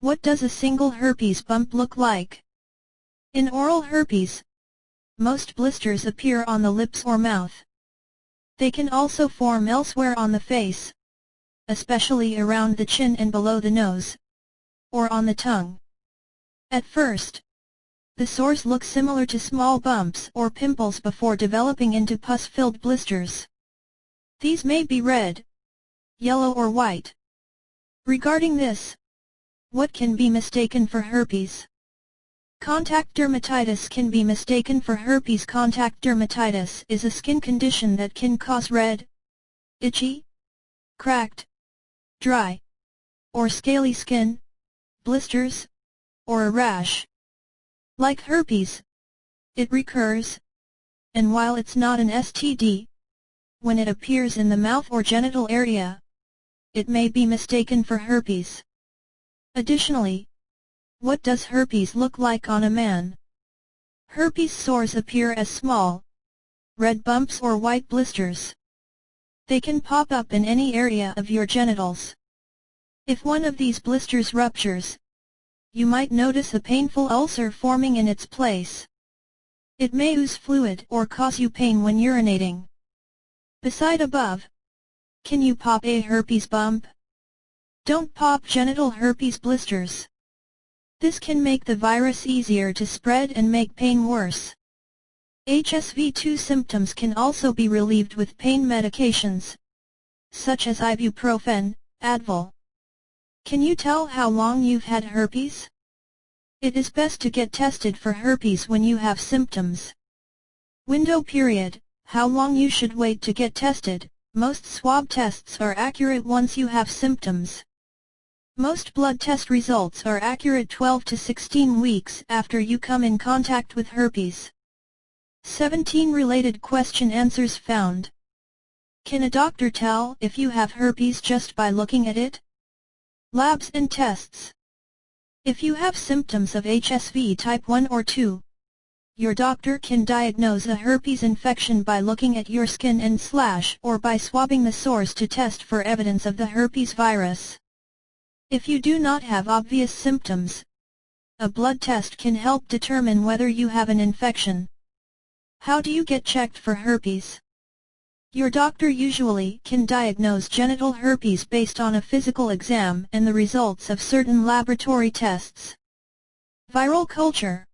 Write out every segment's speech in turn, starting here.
What does a single herpes bump look like? In oral herpes, most blisters appear on the lips or mouth. They can also form elsewhere on the face, especially around the chin and below the nose, or on the tongue. At first, the sores look similar to small bumps or pimples before developing into pus-filled blisters. These may be red, yellow or white. Regarding this, what can be mistaken for herpes? Contact dermatitis can be mistaken for herpes. Contact dermatitis is a skin condition that can cause red, itchy, cracked, dry, or scaly skin, blisters, or a rash. Like herpes, it recurs, and while it's not an STD, when it appears in the mouth or genital area, it may be mistaken for herpes. Additionally, what does herpes look like on a man? Herpes sores appear as small, red bumps or white blisters. They can pop up in any area of your genitals. If one of these blisters ruptures, you might notice a painful ulcer forming in its place. It may ooze fluid or cause you pain when urinating. Beside above, can you pop a herpes bump? Don't pop genital herpes blisters. This can make the virus easier to spread and make pain worse. HSV-2 symptoms can also be relieved with pain medications, such as ibuprofen, Advil. Can you tell how long you've had herpes? It is best to get tested for herpes when you have symptoms. Window period, how long you should wait to get tested. Most swab tests are accurate once you have symptoms. Most blood test results are accurate 12 to 16 weeks after you come in contact with herpes. 17 related question answers found. Can a doctor tell if you have herpes just by looking at it? Labs and tests. If you have symptoms of HSV type 1 or 2, your doctor can diagnose a herpes infection by looking at your skin or by swabbing the sores to test for evidence of the herpes virus. If you do not have obvious symptoms, a blood test can help determine whether you have an infection. How do you get checked for herpes? Your doctor usually can diagnose genital herpes based on a physical exam and the results of certain laboratory tests. Viral culture.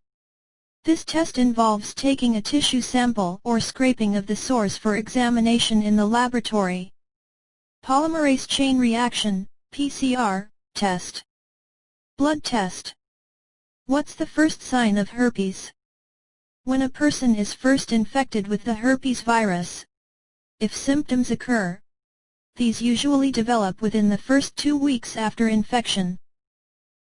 This test involves taking a tissue sample or scraping of the sores for examination in the laboratory. Polymerase chain reaction, PCR, test. Blood test. What's the first sign of herpes? When a person is first infected with the herpes virus, if symptoms occur, these usually develop within the first 2 weeks after infection.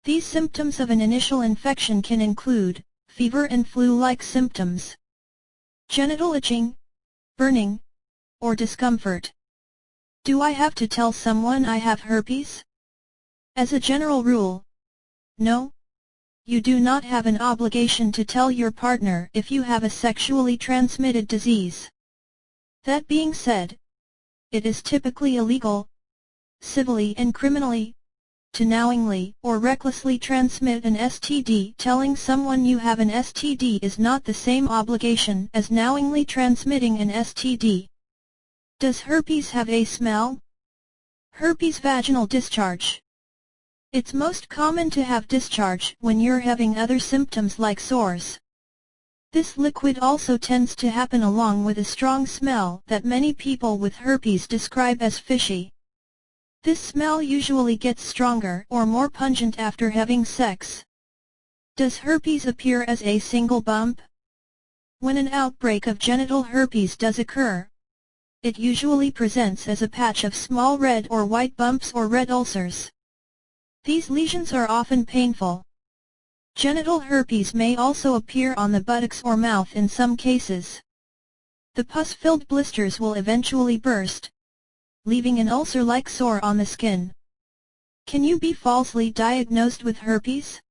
These symptoms of an initial infection can include fever and flu-like symptoms, genital itching, burning, or discomfort. Do I have to tell someone I have herpes? As a general rule, no. You do not have an obligation to tell your partner if you have a sexually transmitted disease. That being said, it is typically illegal, civilly and criminally, to knowingly or recklessly transmit an STD. Telling someone you have an STD is not the same obligation as knowingly transmitting an STD. Does herpes have a smell? Herpes vaginal discharge. It's most common to have discharge when you're having other symptoms like sores. This liquid also tends to happen along with a strong smell that many people with herpes describe as fishy. This smell usually gets stronger or more pungent after having sex. Does herpes appear as a single bump? When an outbreak of genital herpes does occur, it usually presents as a patch of small red or white bumps or red ulcers. These lesions are often painful. Genital herpes may also appear on the buttocks or mouth in some cases. The pus-filled blisters will eventually burst, leaving an ulcer-like sore on the skin. Can you be falsely diagnosed with herpes?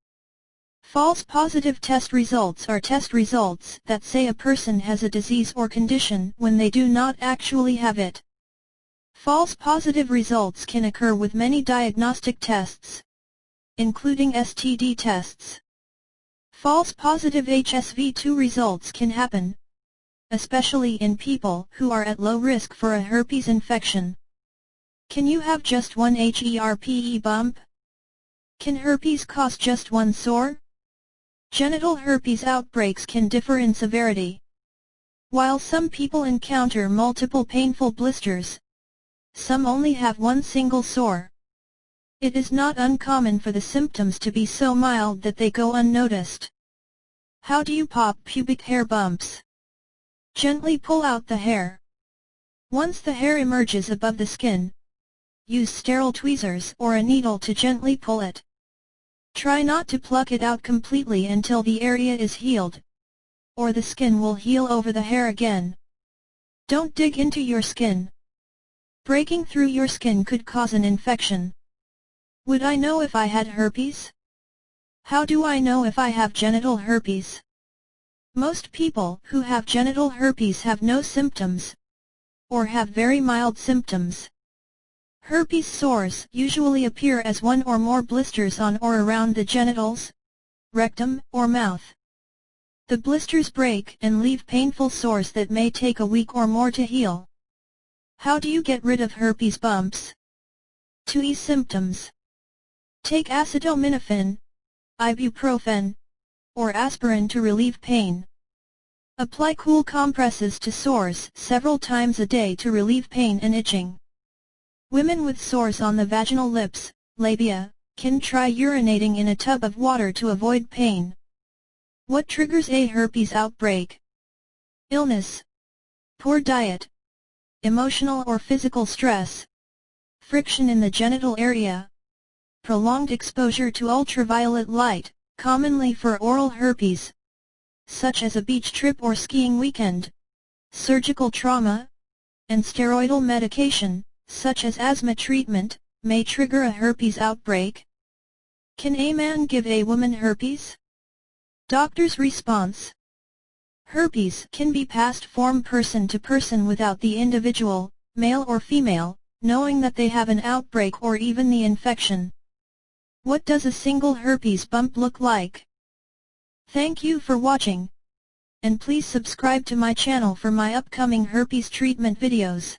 False positive test results are test results that say a person has a disease or condition when they do not actually have it. False positive results can occur with many diagnostic tests, including STD tests. False positive HSV-2 results can happen, especially in people who are at low risk for a herpes infection. Can you have just one HERPE bump? Can herpes cause just one sore? Genital herpes outbreaks can differ in severity. While some people encounter multiple painful blisters, some only have one single sore. It is not uncommon for the symptoms to be so mild that they go unnoticed. How do you pop pubic hair bumps? Gently pull out the hair. Once the hair emerges above the skin, use sterile tweezers or a needle to gently pull it. Try not to pluck it out completely until the area is healed, or the skin will heal over the hair again. Don't dig into your skin. Breaking through your skin could cause an infection. Would I know if I had herpes? How do I know if I have genital herpes? Most people who have genital herpes have no symptoms, or have very mild symptoms. Herpes sores usually appear as one or more blisters on or around the genitals, rectum, or mouth. The blisters break and leave painful sores that may take a week or more to heal. How do you get rid of herpes bumps? To ease symptoms, take acetaminophen, ibuprofen, or aspirin to relieve pain. Apply cool compresses to sores several times a day to relieve pain and itching. Women with sores on the vaginal lips, labia, can try urinating in a tub of water to avoid pain. What triggers a herpes outbreak? Illness, poor diet, emotional or physical stress, friction in the genital area, prolonged exposure to ultraviolet light, commonly for oral herpes, such as a beach trip or skiing weekend, surgical trauma, and steroidal medication, such as asthma treatment, may trigger a herpes outbreak. Can a man give a woman herpes? Doctor's response: herpes can be passed from person to person without the individual, male or female, knowing that they have an outbreak or even the infection. What does a single herpes bump look like? Thank you for watching, and please subscribe to my channel for my upcoming herpes treatment videos.